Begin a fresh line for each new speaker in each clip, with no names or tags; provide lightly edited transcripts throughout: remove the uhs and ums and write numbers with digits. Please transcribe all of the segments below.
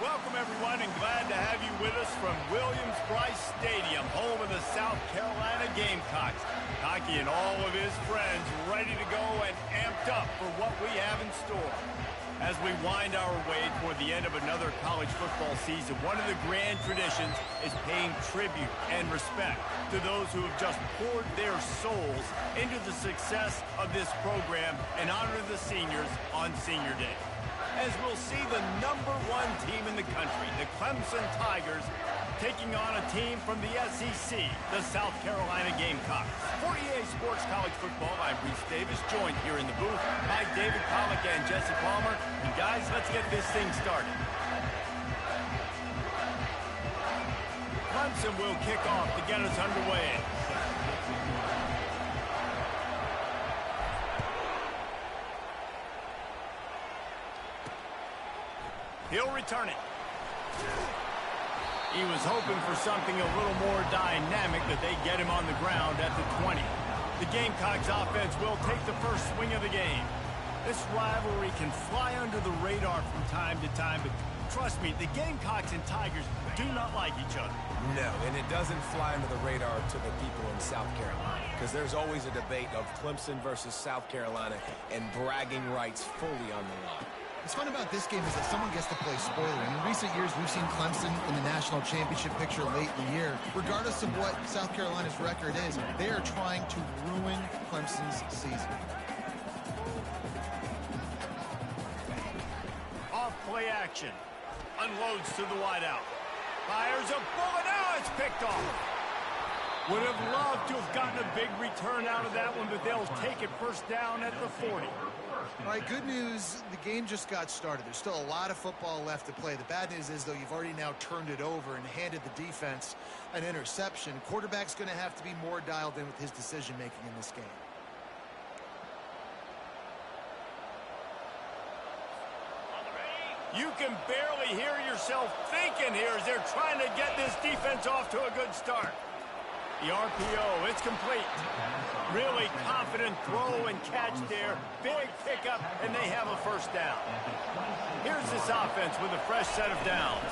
Welcome, everyone, and glad to have you with us from Williams-Brice Stadium, home of the South Carolina Gamecocks. Hockey and all of his friends ready to go and amped up for what we have in store. As we wind our way toward the end of another college football season, one of the grand traditions is paying tribute and respect to those who have just poured their souls into the success of this program and honor the seniors on Senior Day. As we'll see the #1 team in the country, the Clemson Tigers, taking on a team from the SEC, the South Carolina Gamecocks. For EA Sports College Football, I'm Reese Davis, joined here in the booth by David Pollack and Jesse Palmer. And guys, let's get this thing started. Clemson will kick off to get us underway. He'll return it. He was hoping for something a little more dynamic, that they get him on the ground at the 20. The Gamecocks offense will take the first swing of the game. This rivalry can fly under the radar from time to time, but trust me, the Gamecocks and Tigers do not like each other.
No, and it doesn't fly under the radar to the people in South Carolina, because there's always a debate of Clemson versus South Carolina and bragging rights fully on the line.
What's fun about this game is that someone gets to play spoiler. And in recent years, we've seen Clemson in the national championship picture late in the year. Regardless of what South Carolina's record is, they are trying to ruin Clemson's season.
Off play action. Unloads to the wideout. Fires a bullet. Now it's picked off. Would have loved to have gotten a big return out of that one, but they'll take it first down at the 40.
All right, good news, the game just got started. There's still a lot of football left to play. The bad news is, though, you've already now turned it over and handed the defense an interception. Quarterback's going to have to be more dialed in with his decision-making in this game.
You can barely hear yourself thinking here as they're trying to get this defense off to a good start. The RPO, it's complete. Really confident throw and catch there. Big pickup, and they have a first down. Here's this offense with a fresh set of downs.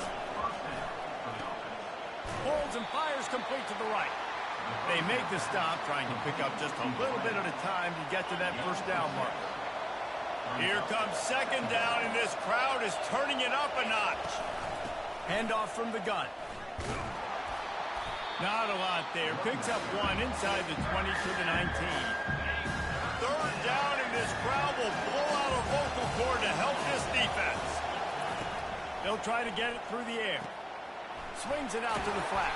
Holds and fires complete to the right. They make the stop, trying to pick up just a little bit at a time to get to that first down marker. Here comes second down, and this crowd is turning it up a notch. Handoff from the gun. Not a lot there. Picks up one inside the 20 to the 19. Third down, and this crowd will blow out a vocal cord to help this defense. They'll try to get it through the air. Swings it out to the flat.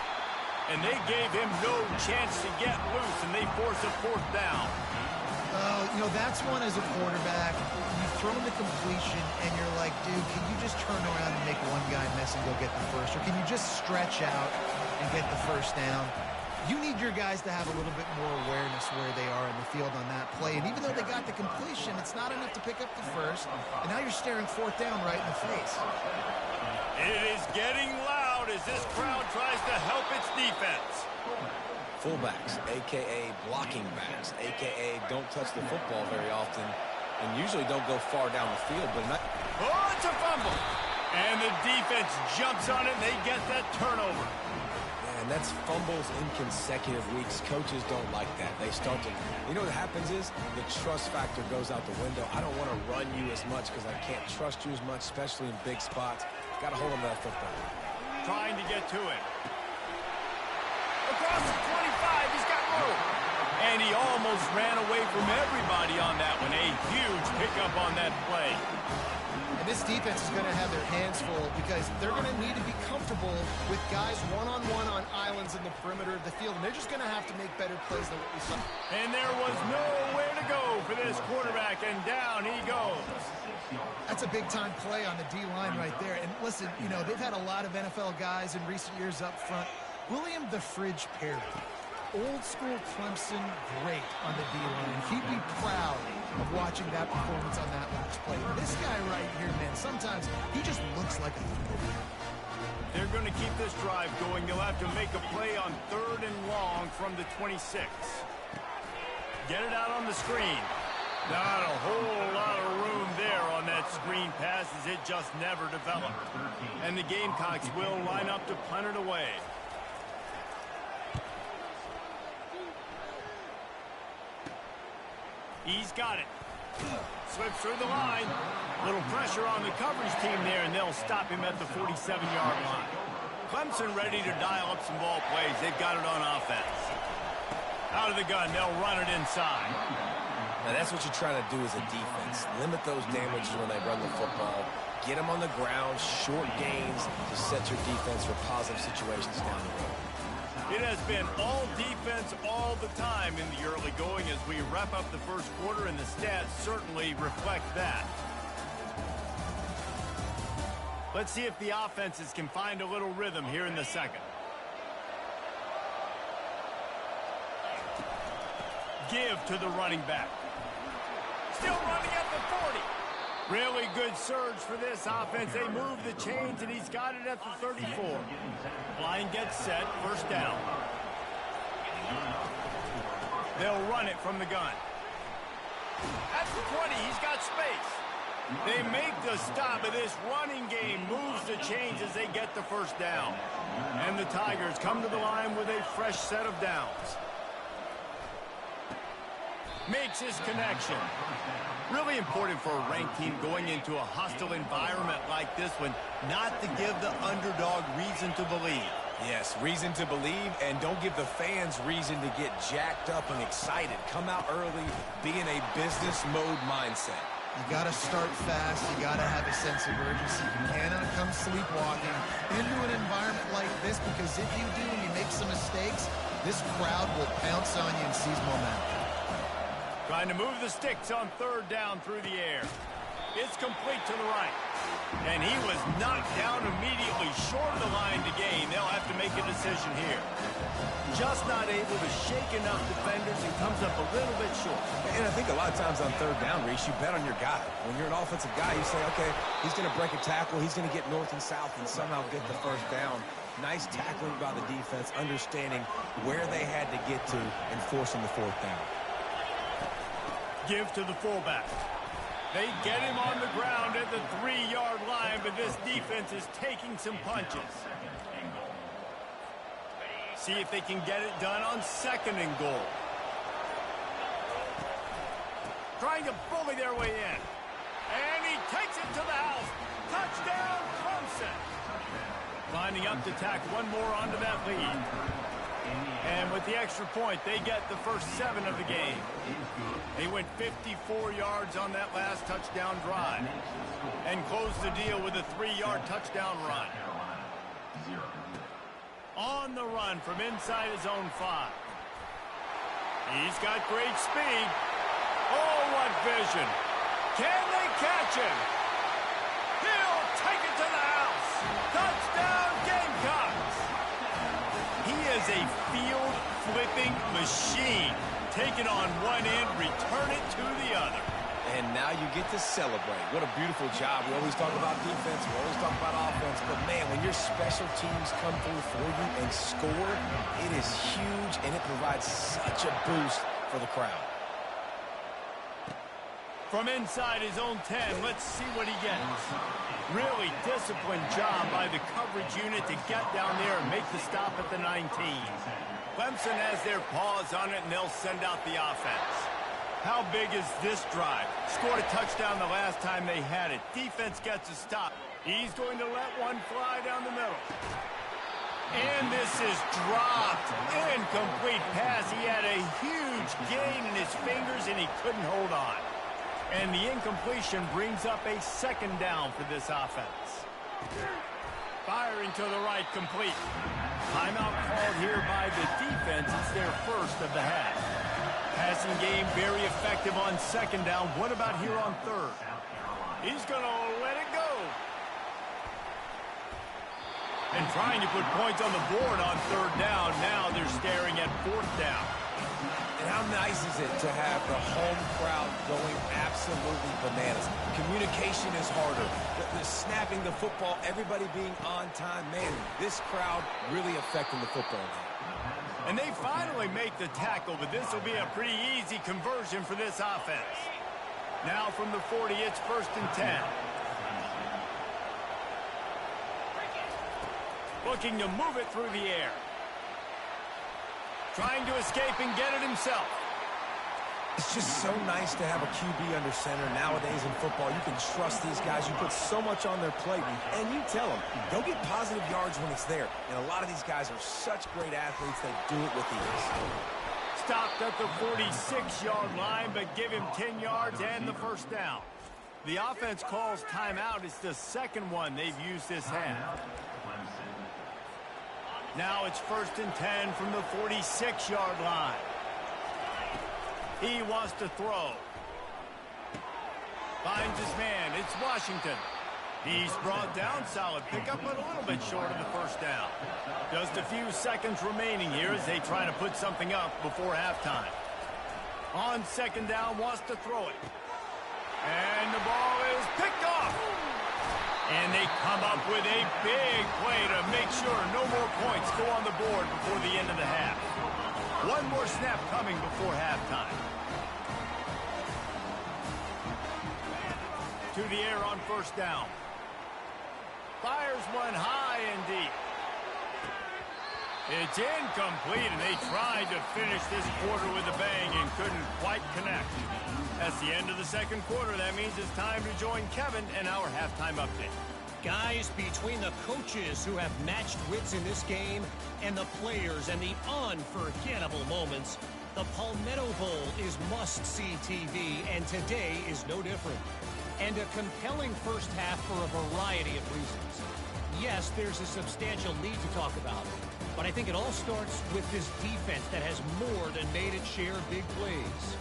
And they gave him no chance to get loose, and they force a fourth down.
You know, that's one as a quarterback. You've thrown the completion, and you're like, dude, can you just turn around and make one guy miss and go get the first? Or can you just stretch out and get the first down? You need your guys to have a little bit more awareness where they are in the field on that play. And even though they got the completion, it's not enough to pick up the first. And now you're staring fourth down right in the face.
It is getting loud as this crowd tries to help its defense.
Fullbacks, a.k.a. blocking backs, a.k.a. don't touch the football very often and usually don't go far down the field. But
oh, it's a fumble. And the defense jumps on it, and they get that turnover.
Man, that's fumbles in consecutive weeks. Coaches don't like that. They start to, you know what happens is the trust factor goes out the window. I don't want to run you as much because I can't trust you as much, especially in big spots. Got to hold on to that football.
Trying to get to it. Across the 25, he's got room. And he almost ran away from everybody on that one. A huge pickup on that play.
And this defense is going to have their hands full because they're going to need to be comfortable with guys one-on-one on islands in the perimeter of the field. And they're just going to have to make better plays than what we saw.
And there was nowhere to go for this quarterback, and down he goes.
That's a big-time play on the D-line right there. And listen, you know, they've had a lot of NFL guys in recent years up front. William the Fridge Perry, old-school Clemson great on the D-line. He'd be proud of watching that performance on that last play. This guy right here, man, sometimes he just looks like a throwback.
They're going to keep this drive going. They'll have to make a play on 3rd and long from the 26. Get it out on the screen. Not a whole lot of room there on that screen pass as it just never developed. And the Gamecocks will line up to punt it away. He's got it. Slips through the line. Little pressure on the coverage team there, and they'll stop him at the 47-yard line. Clemson ready to dial up some ball plays. They've got it on offense. Out of the gun, they'll run it inside.
Now, that's what you're trying to do as a defense. Limit those damages when they run the football. Get them on the ground, short gains to set your defense for positive situations down the road.
It has been all defense all the time in the early going as we wrap up the first quarter, and the stats certainly reflect that. Let's see if the offenses can find a little rhythm here in the second. Give to the running back. Still running at the 40. Really good surge for this offense. They move the chains, and he's got it at the 34. Line gets set, first down. They'll run it from the gun. At the 20, he's got space. They make the stop, but this running game moves the chains as they get the first down. And the Tigers come to the line with a fresh set of downs. Makes his connection. Really important for a ranked team going into a hostile environment like this one, not to give the underdog reason to believe.
Yes, reason to believe, and don't give the fans reason to get jacked up and excited. Come out early, be in a business mode mindset.
You got to start fast. You got to have a sense of urgency. You cannot come sleepwalking into an environment like this, because if you do and you make some mistakes, this crowd will pounce on you and seize momentum.
Trying to move the sticks on third down through the air. It's complete to the right. And he was knocked down immediately short of the line to gain. They'll have to make a decision here. Just not able to shake enough defenders and comes up a little bit short.
And I think a lot of times on third down, Reese, you bet on your guy. When you're an offensive guy, you say, okay, he's going to break a tackle. He's going to get north and south and somehow get the first down. Nice tackling by the defense, understanding where they had to get to and forcing the fourth down.
Give to the fullback. They get him on the ground at the 3-yard line, but this defense is taking some punches. See if they can get it done on second and goal. Trying to bully their way in. And he takes it to the house. Touchdown, Clemson. Lining up to tack one more onto that lead. And with the extra point, they get the first 7 of the game. They went 54 yards on that last touchdown drive and closed the deal with a 3-yard touchdown run. On the run from inside his own 5. He's got great speed. Oh, what vision. Can they catch him? He'll take it to the house. Touchdown, Gamecocks. He is a field-flipping machine. Take it on one end, return it to the other.
And now you get to celebrate. What a beautiful job. We always talk about defense, we always talk about offense, but man, when your special teams come through for you and score, it is huge, and it provides such a boost for the crowd.
From inside his own 10, let's see what he gets. Really disciplined job by the coverage unit to get down there and make the stop at the 19. Clemson has their paws on it, and they'll send out the offense. How big is this drive? Scored a touchdown the last time they had it. Defense gets a stop. He's going to let one fly down the middle. And this is dropped. Incomplete pass. He had a huge gain in his fingers, and he couldn't hold on. And the incompletion brings up a second down for this offense. Firing to the right, complete. Timeout called here by the defense. It's their first of the half. Passing game very effective on second down. What about here on third? He's going to let it go. And trying to put points on the board on third down. Now they're staring at fourth down.
And how nice is it to have the home crowd going absolutely bananas? Communication is harder. The snapping the football, everybody being on time. Man, this crowd really affecting the football game.
And they finally make the tackle, but this will be a pretty easy conversion for this offense. Now from the 40, it's 1st and 10. Looking to move it through the air. Trying to escape and get it himself.
It's just so nice to have a QB under center. Nowadays in football, you can trust these guys. You put so much on their plate, and you tell them, go get positive yards when it's there. And a lot of these guys are such great athletes, they do it with ease.
Stopped at the 46-yard line, but give him 10 yards and the 1st down. The offense calls timeout. It's the second one they've used this half. Now it's 1st and 10 from the 46-yard line. He wants to throw. Finds his man. It's Washington. He's brought down. Solid pickup, but a little bit short of the 1st down. Just a few seconds remaining here as they try to put something up before halftime. On 2nd down, wants to throw it. And the ball is picked off. And they come up with a big play to make sure no more points go on the board before the end of the half. One more snap coming before halftime. To the air on 1st down. Fires one high and deep. It's incomplete, and they tried to finish this quarter with a bang and couldn't quite connect. That's the end of the 2nd quarter. That means it's time to join Kevin and our halftime update.
Guys, between the coaches who have matched wits in this game and the players and the unforgettable moments, the Palmetto Bowl is must-see TV, and today is no different. And a compelling 1st half for a variety of reasons. Yes, there's a substantial need to talk about, but I think it all starts with this defense that has more than made its share of big plays.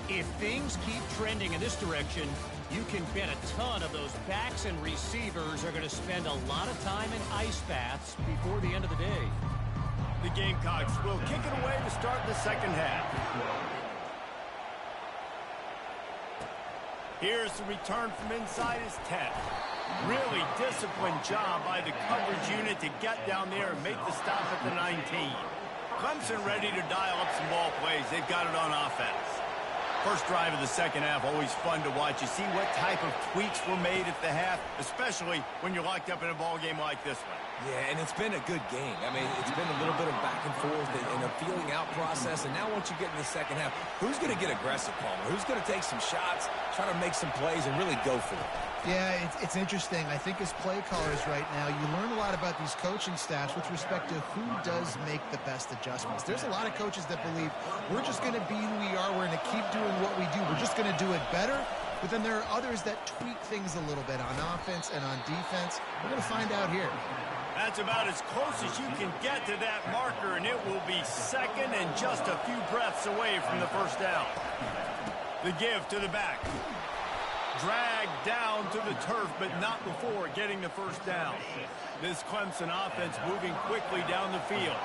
If things keep trending in this direction, you can bet a ton of those backs and receivers are going to spend a lot of time in ice baths before the end of the day.
The Gamecocks will kick it away to start the 2nd half. Here's the return from inside his 10. Really disciplined job by the coverage unit to get down there and make the stop at the 19. Clemson ready to dial up some ball plays. They've got it on offense. First drive of the 2nd half, always fun to watch. You see what type of tweaks were made at the half, especially when you're locked up in a ball game like this one.
Yeah, and it's been a good game. I mean, it's been a little bit of back and forth and a feeling out process. And now once you get in the 2nd half, who's going to get aggressive, Palmer? Who's going to take some shots, try to make some plays, and really go for it?
Yeah, it's interesting. I think as play callers right now, you learn a lot about these coaching staffs with respect to who does make the best adjustments. There's a lot of coaches that believe we're just going to be who we are. We're going to keep doing what we do. We're just going to do it better. But then there are others that tweak things a little bit on offense and on defense. We're going to find out here.
That's about as close as you can get to that marker, and it will be 2nd and just a few breaths away from the 1st down. The give to the back. Dragged down to the turf, but not before getting the 1st down. This Clemson offense moving quickly down the field.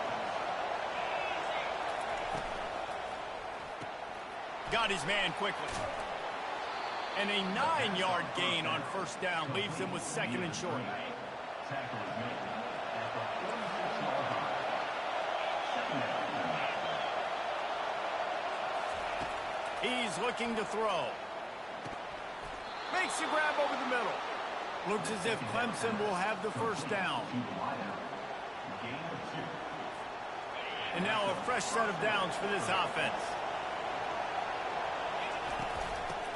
Got his man quickly. And a 9-yard gain on 1st down leaves him with 2nd and short. He's looking to throw. Makes the grab over the middle. Looks as if Clemson will have the 1st down. And now a fresh set of downs for this offense.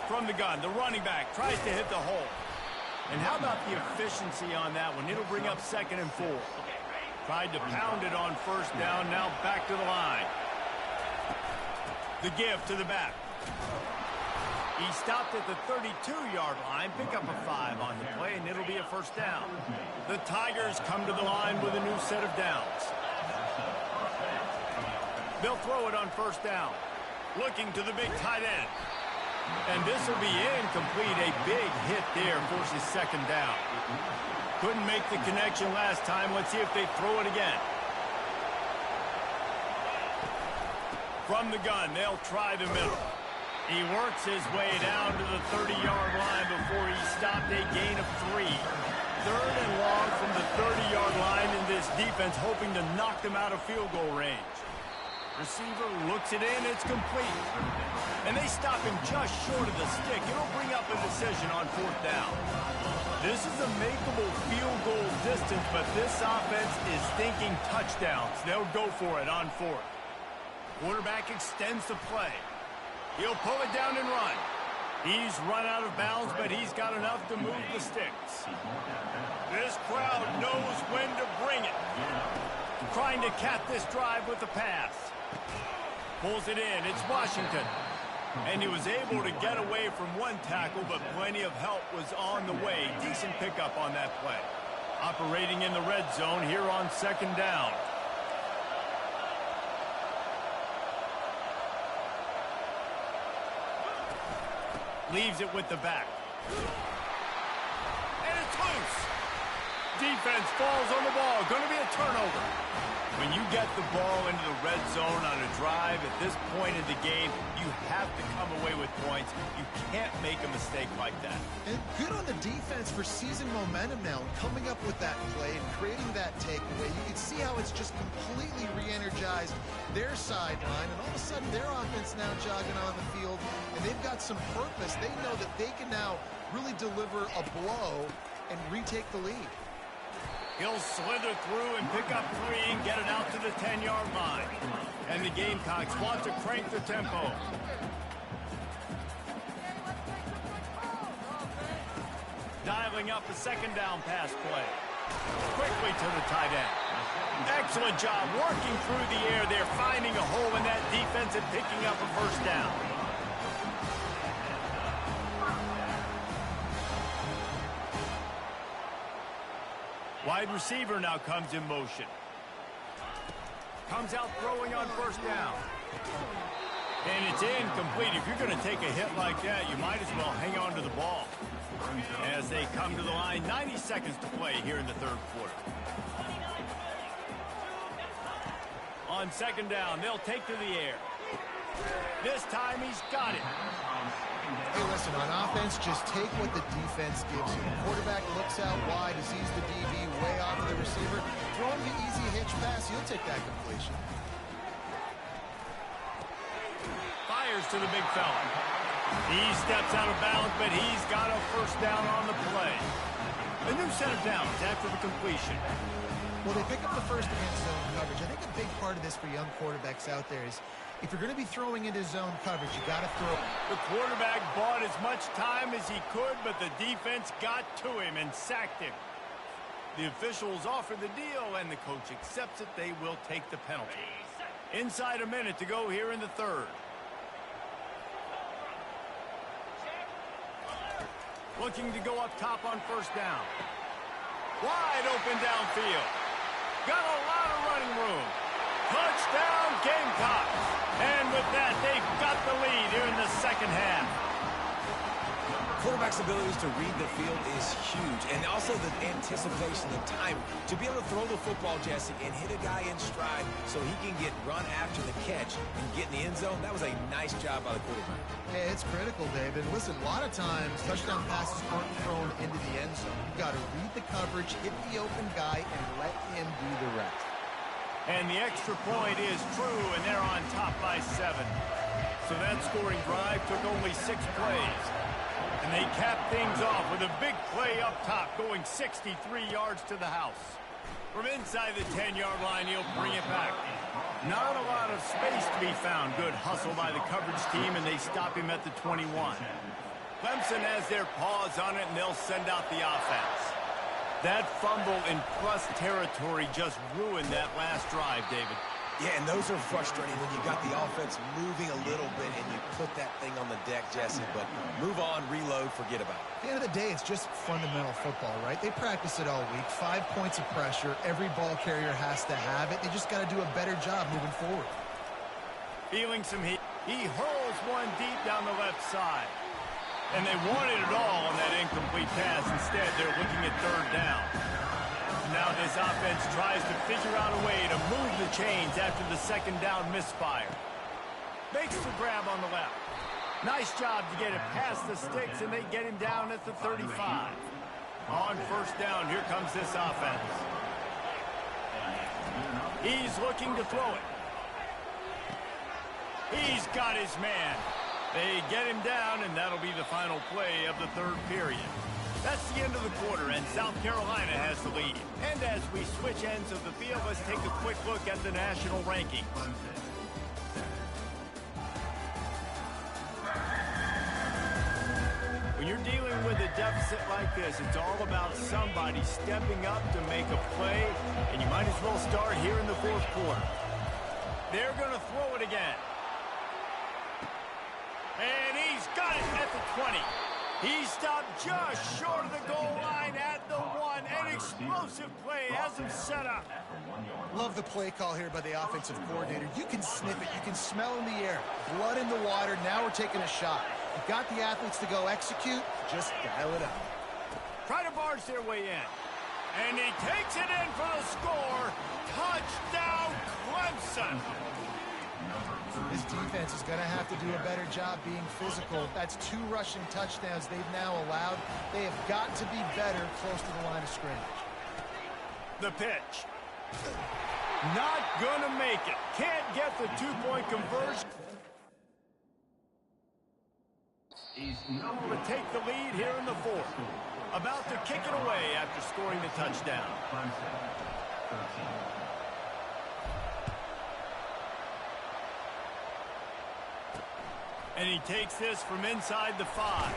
From the gun, the running back tries to hit the hole. And how about the efficiency on that one? It'll bring up 2nd and 4. Tried to pound it on 1st down, now back to the line. The give to the back. He stopped at the 32-yard line, pick up a 5 on the play, and it'll be a 1st down. The Tigers come to the line with a new set of downs. They'll throw it on 1st down. Looking to the big tight end. And this will be incomplete. A big hit there forces 2nd down. Couldn't make the connection last time. Let's see if they throw it again. From the gun, they'll try the middle. He works his way down to the 30-yard line before he stopped a gain of 3. 3rd and long from the 30-yard line, and this defense hoping to knock them out of field goal range. Receiver looks it in. It's complete. And they stop him just short of the stick. It'll bring up a decision on 4th down. This is a makeable field goal distance, but this offense is thinking touchdowns. They'll go for it on 4th. Quarterback extends the play. He'll pull it down and run. He's run out of bounds, but he's got enough to move the sticks. This crowd knows when to bring it. Trying to cap this drive with the pass. Pulls it in. It's Washington. And he was able to get away from one tackle, but plenty of help was on the way. Decent pickup on that play. Operating in the red zone here on 2nd down. Leaves it with the back. And it's loose. Defense falls on the ball. Going to be a turnover. When you get the ball into the red zone on a drive at this point in the game, you have to come away with points. You can't make a mistake like that.
And good on the defense for seizing momentum now and coming up with that play and creating that takeaway. You can see how it's just completely re-energized their sideline, and all of a sudden their offense now jogging on the field, and they've got some purpose. They know that they can now really deliver a blow and retake the lead.
He'll slither through and pick up 3 and get it out to the 10-yard line. And the Gamecocks want to crank the tempo. Dialing up a 2nd down pass play. Quickly to the tight end. Excellent job working through the air there, finding a hole in that defense and picking up a 1st down. Wide receiver now comes in motion. Comes out throwing on 1st down. And it's incomplete. If you're going to take a hit like that, you might as well hang on to the ball. As they come to the line, 90 seconds to play here in the 3rd quarter. On 2nd down, they'll take to the air. This time he's got it.
Hey, listen, on offense, just take what the defense gives you. The quarterback looks out wide, he sees the DB way off of the receiver. Throw him the easy hitch pass, you'll take that completion.
Fires to the big fella. He steps out of bounds, but he's got a 1st down on the play. A new set of downs after the completion.
Well, they pick up the first against zone coverage. I think a big part of this for young quarterbacks out there is if you're going to be throwing into zone coverage, you got to throw.
The quarterback bought as much time as he could, but the defense got to him and sacked him. The officials offer the deal, and the coach accepts it. They will take the penalty. Inside a minute to go here in the 3rd. Looking to go up top on 1st down. Wide open downfield. Got a lot of running room. Touchdown, Gamecocks. And with that, they've got the lead here in the 2nd half.
Quarterback's abilities to read the field is huge, and also the anticipation, the time to be able to throw the football, Jesse, and hit a guy in stride so he can get run after the catch and get in the end zone. That was a nice job by the quarterback.
Yeah, it's critical, David. Listen, a lot of times touchdown passes aren't thrown into the end zone. You've got to read the coverage, hit the open guy, and let him do the rest.
And the extra point is true, and they're on top by 7. So that scoring drive took only 6 plays. And they cap things off with a big play up top, going 63 yards to the house. From inside the 10-yard line, he'll bring it back. Not a lot of space to be found. Good hustle by the coverage team, and they stop him at the 21. Clemson has their paws on it, and they'll send out the offense. That fumble in plus territory just ruined that last drive, David.
Yeah, and those are frustrating when you got the offense moving a little bit and you put that thing on the deck, Jesse. But move on, reload, forget about it.
At the end of the day, it's just fundamental football, right? They practice it all week. 5 points of pressure. Every ball carrier has to have it. They just got to do a better job moving forward.
Feeling some heat. He hurls one deep down the left side. And they wanted it all on that incomplete pass. Instead, they're looking at 3rd down. Now this offense tries to figure out a way to move the chains after the 2nd down misfire. Makes the grab on the left. Nice job to get it past the sticks, and they get him down at the 35. On 1st down, here comes this offense. He's looking to throw it. He's got his man. They get him down, and that'll be the final play of the third period. That's the end of the quarter, and South Carolina has the lead. And as we switch ends of the field, let's take a quick look at the national rankings. When you're dealing with a deficit like this, it's all about somebody stepping up to make a play, and you might as well start here in the fourth quarter. They're going to throw it again. And he's got it at the 20. He stopped just short of the goal line at the 1. An explosive play has him set up.
Love the play call here by the offensive coordinator. You can sniff it. You can smell in the air. Blood in the water. Now we're taking a shot. You've got the athletes to go execute. Just dial it up.
Try to barge their way in. And he takes it in for the score. Touchdown, Clemson.
This defense is going to have to do a better job being physical. That's 2 rushing touchdowns they've now allowed. They have got to be better close to the line of scrimmage. The pitch. Not going to make it. Can't get the 2-point conversion. To take the lead here in the fourth. About to kick it away after scoring the touchdown. And he takes this from inside the 5.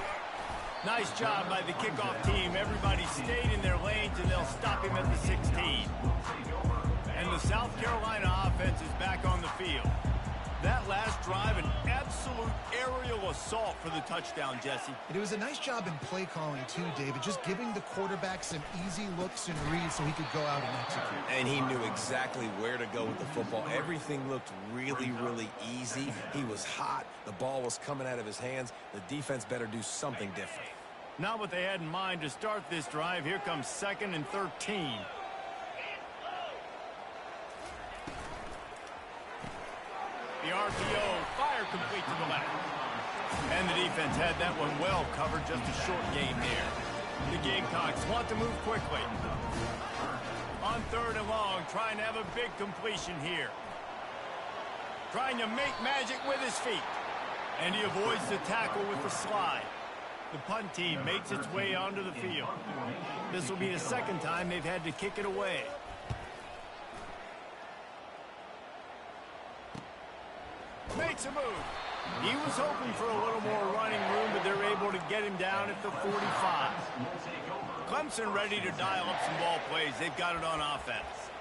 Nice job by the kickoff team. Everybody stayed in their lanes, and they'll stop him at the 16. And the South Carolina offense is back on the field. That last drive, an absolute aerial assault for the touchdown, Jesse. It was a nice job in play calling, too, David. Just giving the quarterback some easy looks and reads so he could go out and execute.
And he knew exactly where to go with the football. Everything looked really, really easy. He was hot. The ball was coming out of his hands. The defense better do something different.
Not what they had in mind to start this drive. Here comes 2nd and 13. The RPO, fire complete to the left. And the defense had that one well covered, just a short gain there. The Gamecocks want to move quickly. On 3rd and long, trying to have a big completion here. Trying to make magic with his feet. And he avoids the tackle with the slide. The punt team makes its way onto the field. This will be the 2nd time they've had to kick it away. Makes a move. He was hoping for a little more running room, but they're able to get him down at the 45. Clemson ready to dial up some ball plays. They've got it on offense.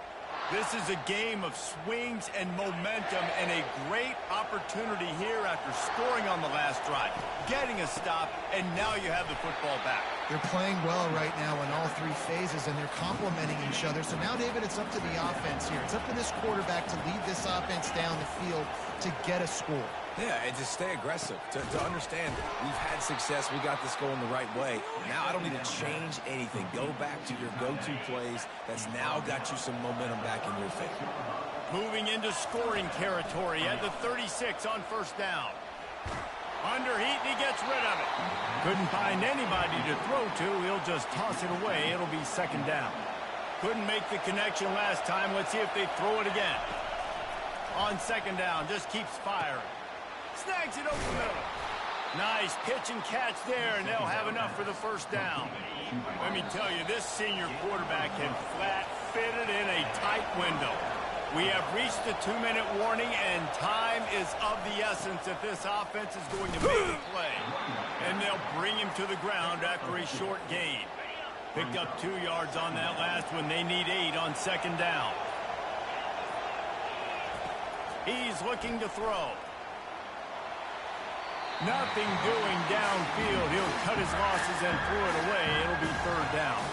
This is a game of swings and momentum, and a great opportunity here after scoring on the last drive, getting a stop, and now you have the football back.
They're playing well right now in all 3 phases, and they're complementing each other. So now, David, it's up to the offense here. It's up to this quarterback to lead this offense down the field to get a score.
Yeah, and just stay aggressive. To understand we've had success, we got this going the right way. Now I don't need to change anything. Go back to your go-to plays. That's now got you some momentum back in your favor.
Moving into scoring territory at the 36 on 1st down. Under heat, and he gets rid of it. Couldn't find anybody to throw to. He'll just toss it away. It'll be 2nd down. Couldn't make the connection last time. Let's see if they throw it again. On 2nd down, just keeps firing. Snags it over the middle. Nice pitch and catch there, and they'll have enough for the 1st down. Let me tell you, this senior quarterback can flat fit it in a tight window. We have reached the 2-minute warning, and time is of the essence if this offense is going to make a play. And they'll bring him to the ground after a short gain. Picked up 2 yards on that last one. They need 8 on 2nd down. He's looking to throw. Nothing doing downfield. He'll cut his losses and throw it away. It'll be 3rd down.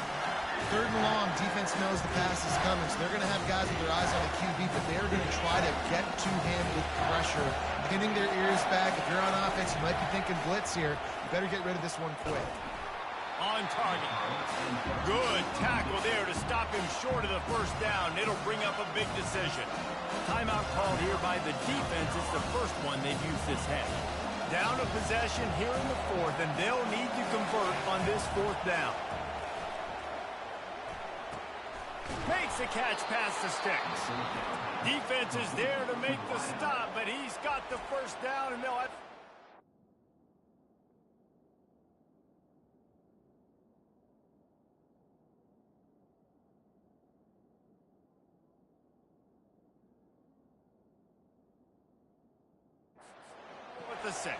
3rd and long, defense knows the pass is coming, so they're going to have guys with their eyes on the QB, but they're going to try to get to him with pressure, pinning their ears back. If you're on offense, you might be thinking blitz here. You better get rid of this one quick.
On target. Good tackle there to stop him short of the 1st down. It'll bring up a big decision. Timeout called here by the defense. It's the 1st one they've used this half. Down a possession here in the 4th, and they'll need to convert on this 4th down. Makes makes the catch past the sticks. Defense is there to make the stop, but he's got the first down, and they'll have... with the 6.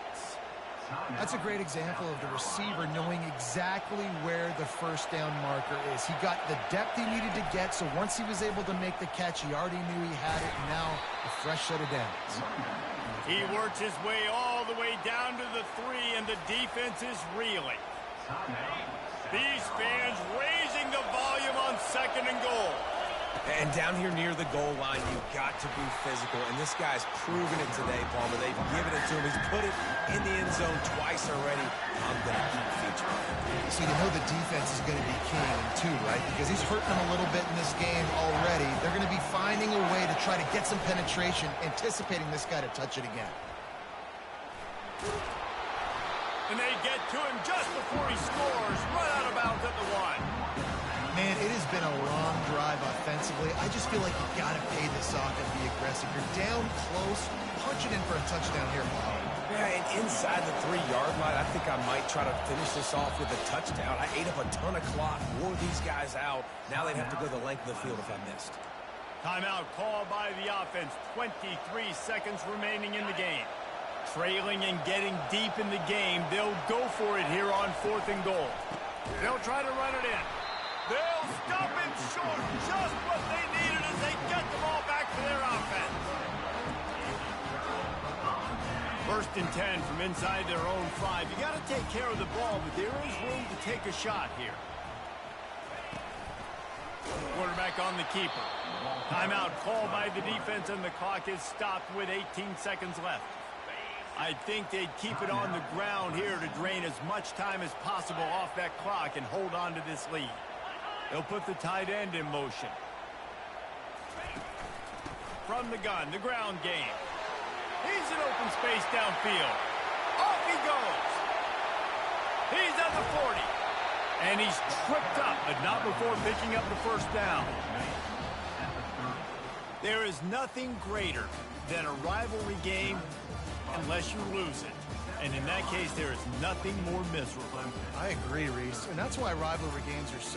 That's a great example of the receiver knowing exactly where the first down marker is. He got the depth he needed to get, so once he was able to make the catch, he already knew he had it, and now a fresh set of downs.
He works his way all the way down to the 3, and the defense is reeling. These fans raising the volume on 2nd and goal.
And down here near the goal line, you've got to be physical. And this guy's proven it today, Palmer. They've given it to him. He's put it in the end zone twice already. I'm going to keep featuring him.
So you know the defense is going to be king, too, right? Because he's hurting them a little bit in this game already. They're going to be finding a way to try to get some penetration, anticipating this guy to touch it again.
And they get to him just before he scores. Run out of bounds at the 1.
Man, it has been a long drive offensively. I just feel like you got to pay this off and be aggressive. You're down close. Punch it in for a touchdown here, Paul.
Yeah, and inside the 3-yard line, I think I might try to finish this off with a touchdown. I ate up a ton of clock, wore these guys out. Now they'd have to go the length of the field if I missed.
Timeout called by the offense. 23 seconds remaining in the game. Trailing and getting deep in the game. They'll go for it here on 4th and goal. They'll try to run it in. They'll stop him short. Just what they needed as they get the ball back to their offense. 1st and 10 from inside their own 5. You got to take care of the ball, but there is room to take a shot here. Quarterback on the keeper. Timeout called by the defense, and the clock is stopped with 18 seconds left. I think they'd keep it on the ground here to drain as much time as possible off that clock and hold on to this lead. They'll put the tight end in motion. From the gun, the ground game. He's in open space downfield. Off he goes. He's at the 40. And he's tripped up, but not before picking up the first down. There is nothing greater than a rivalry game unless you lose it. And in that case, there is nothing more miserable.
I agree, Reese. And that's why rivalry games are so